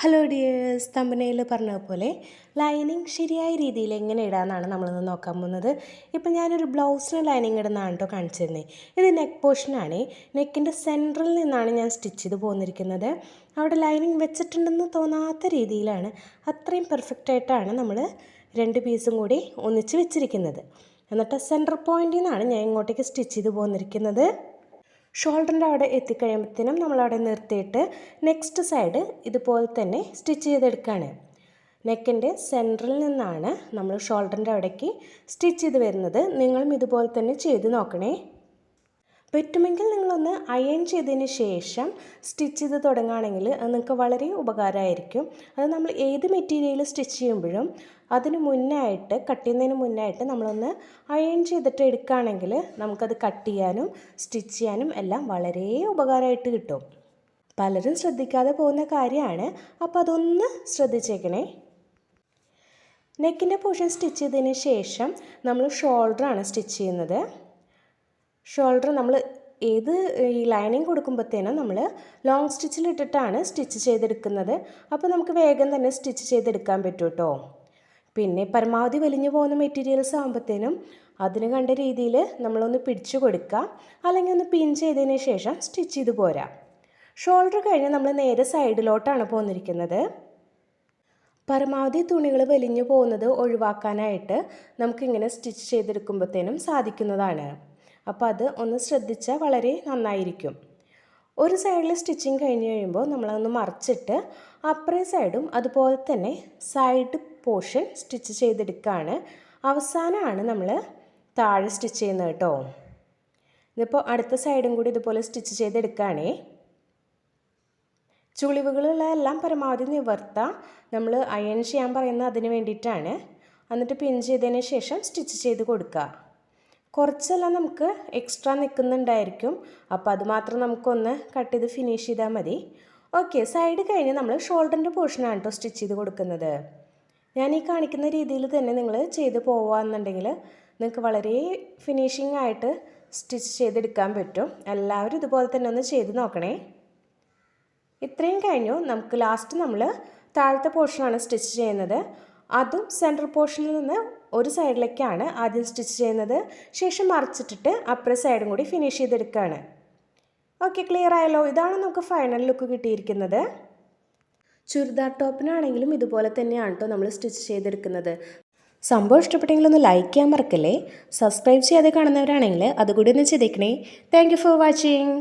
Hello dears, തമ്പനയിൽ പറഞ്ഞതുപോലെ lining ശരിയായ രീതിയിൽ എങ്ങനെ ഇടാമെന്നാണ് നമ്മളിന്ന് നോക്കാൻ പോകുന്നത്. ഇപ്പം ഞാനൊരു ബ്ലൗസിന് ലൈനിങ് ഇടുന്നതാണ് കേട്ടോ കാണിച്ചു തരുന്നത്. ഇത് നെക്ക് പോർഷനാണ്. നെക്കിൻ്റെ സെൻറ്ററിൽ നിന്നാണ് ഞാൻ സ്റ്റിച്ച് ചെയ്ത് പോന്നിരിക്കുന്നത്. അവിടെ ലൈനിങ് വെച്ചിട്ടുണ്ടെന്ന് തോന്നാത്ത രീതിയിലാണ്, അത്രയും പെർഫെക്റ്റായിട്ടാണ് നമ്മൾ രണ്ട് പീസും കൂടി ഒന്നിച്ച് വെച്ചിരിക്കുന്നത്. എന്നിട്ട് സെൻറ്റർ പോയിൻറ്റിൽ നിന്നാണ് ഞാൻ ഇങ്ങോട്ടേക്ക് സ്റ്റിച്ച് ചെയ്ത് പോന്നിരിക്കുന്നത്. ഷോൾഡറിൻ്റെ അവിടെ എത്തിക്കഴിയുമ്പോഴത്തേനും നമ്മളവിടെ നിർത്തിയിട്ട് നെക്സ്റ്റ് സൈഡ് ഇതുപോലെ തന്നെ സ്റ്റിച്ച് ചെയ്തെടുക്കുകയാണ്. നെക്കിൻ്റെ സെൻറ്ററിൽ നിന്നാണ് നമ്മൾ ഷോൾഡറിൻ്റെ അവിടേക്ക് സ്റ്റിച്ച് ചെയ്ത് വരുന്നത്. നിങ്ങളും ഇതുപോലെ തന്നെ ചെയ്ത് നോക്കണേ. പറ്റുമെങ്കിൽ നിങ്ങളൊന്ന് അയൺ ചെയ്തതിന് ശേഷം സ്റ്റിച്ച് ചെയ്ത് തുടങ്ങുകയാണെങ്കിൽ അത് നിങ്ങൾക്ക് വളരെ ഉപകാരമായിരിക്കും. അത് നമ്മൾ ഏത് മെറ്റീരിയൽ സ്റ്റിച്ച് ചെയ്യുമ്പോഴും അതിന് മുന്നായിട്ട്, കട്ട് ചെയ്യുന്നതിന് മുന്നായിട്ട് നമ്മളൊന്ന് അയൺ ചെയ്തിട്ട് എടുക്കുകയാണെങ്കിൽ നമുക്കത് കട്ട് ചെയ്യാനും സ്റ്റിച്ച് ചെയ്യാനും എല്ലാം വളരെ ഉപകാരമായിട്ട് കിട്ടും. പലരും ശ്രദ്ധിക്കാതെ പോകുന്ന കാര്യമാണ്, അപ്പോൾ അതൊന്ന് ശ്രദ്ധിച്ചേക്കണേ. നെക്കിൻ്റെ പോർഷൻ സ്റ്റിച്ച് ചെയ്തതിന് ശേഷം നമ്മൾ ഷോൾഡറാണ് സ്റ്റിച്ച് ചെയ്യുന്നത്. ഷോൾഡർ നമ്മൾ ഈ ലൈനിങ് കൊടുക്കുമ്പോഴത്തേനും നമ്മൾ ലോങ് സ്റ്റിച്ചിലിട്ടിട്ടാണ് സ്റ്റിച്ച് ചെയ്തെടുക്കുന്നത്. അപ്പോൾ നമുക്ക് വേഗം തന്നെ സ്റ്റിച്ച് ചെയ്തെടുക്കാൻ പറ്റും കേട്ടോ. പിന്നെ പരമാവധി വലിഞ്ഞു പോകുന്ന മെറ്റീരിയൽസ് ആകുമ്പോഴത്തേനും അതിന് കണ്ട രീതിയിൽ നമ്മളൊന്ന് പിടിച്ചു കൊടുക്കുക, അല്ലെങ്കിൽ ഒന്ന് പിൻ ചെയ്തതിന് ശേഷം സ്റ്റിച്ച് ചെയ്ത് പോരാം. ഷോൾഡർ കഴിഞ്ഞ് നമ്മൾ നേരെ സൈഡിലോട്ടാണ് പോന്നിരിക്കുന്നത്. പരമാവധി തുണികൾ വലിഞ്ഞു പോകുന്നത് ഒഴിവാക്കാനായിട്ട് നമുക്കിങ്ങനെ സ്റ്റിച്ച് ചെയ്തെടുക്കുമ്പോഴത്തേനും സാധിക്കുന്നതാണ്. അപ്പോൾ അത് ഒന്ന് ശ്രദ്ധിച്ചാൽ വളരെ നന്നായിരിക്കും. ഒരു സൈഡിൽ സ്റ്റിച്ചിങ് കഴിഞ്ഞ് കഴിയുമ്പോൾ നമ്മളതൊന്ന് മറിച്ചിട്ട് അപ്പറേ സൈഡും അതുപോലെ തന്നെ സൈഡ് പോർഷൻ സ്റ്റിച്ച് ചെയ്തെടുക്കുകയാണ്. അവസാനമാണ് നമ്മൾ താഴെ സ്റ്റിച്ച് ചെയ്യുന്നത് കേട്ടോ. ഇതിപ്പോൾ അടുത്ത സൈഡും കൂടി ഇതുപോലെ സ്റ്റിച്ച് ചെയ്തെടുക്കുകയാണേ. ചുളിവുകളുള്ള എല്ലാം പരമാവധി നിവർത്താം. നമ്മൾ അയൺ ചെയ്യാൻ പറയുന്നത് അതിന് വേണ്ടിയിട്ടാണ്. എന്നിട്ട് പിൻ ചെയ്തതിന് ശേഷം സ്റ്റിച്ച് ചെയ്ത് കൊടുക്കുക. കുറച്ചെല്ലാം നമുക്ക് എക്സ്ട്രാ നിൽക്കുന്നുണ്ടായിരിക്കും, അപ്പോൾ അതുമാത്രം നമുക്കൊന്ന് കട്ട് ചെയ്ത് ഫിനിഷ് ചെയ്താൽ മതി. ഓക്കെ, സൈഡ് കഴിഞ്ഞ് നമ്മൾ ഷോൾഡറിൻ്റെ പോർഷനാണ് കേട്ടോ സ്റ്റിച്ച് ചെയ്ത് കൊടുക്കുന്നത്. ഞാൻ ഈ കാണിക്കുന്ന രീതിയിൽ തന്നെ നിങ്ങൾ ചെയ്ത് പോവാന്നുണ്ടെങ്കിൽ നിങ്ങൾക്ക് വളരെ ഫിനിഷിംഗ് ആയിട്ട് സ്റ്റിച്ച് ചെയ്തെടുക്കാൻ പറ്റും. എല്ലാവരും ഇതുപോലെ തന്നെ ഒന്ന് ചെയ്ത് നോക്കണേ. ഇത്രയും കഴിഞ്ഞു. നമുക്ക് ലാസ്റ്റ് നമ്മൾ താഴത്തെ പോർഷനാണ് സ്റ്റിച്ച് ചെയ്യുന്നത്. അതും സെൻറ്റർ പോർഷനിൽ നിന്ന് ഒരു സൈഡിലേക്കാണ് ആദ്യം സ്റ്റിച്ച് ചെയ്യുന്നത്. ശേഷം മറിച്ചിട്ടിട്ട് അപ്പുറത്തെ സൈഡും കൂടി ഫിനിഷ് ചെയ്തെടുക്കുകയാണ്. ഓക്കെ, ക്ലിയർ ആയല്ലോ. ഇതാണ് നമുക്ക് ഫൈനൽ ലുക്ക് കിട്ടിയിരിക്കുന്നത്. ചുരിദാർ ടോപ്പിനാണെങ്കിലും ഇതുപോലെ തന്നെയാണ് കേട്ടോ നമ്മൾ സ്റ്റിച്ച് ചെയ്തെടുക്കുന്നത്. സംഭവം ഇഷ്ടപ്പെട്ടെങ്കിൽ ഒന്ന് ലൈക്ക് ചെയ്യാൻ മറക്കല്ലേ. സബ്സ്ക്രൈബ് ചെയ്യാതെ കാണുന്നവരാണെങ്കിൽ അതുകൂടി ഒന്ന് ചെയ്തേക്കണേ. Thank you for watching.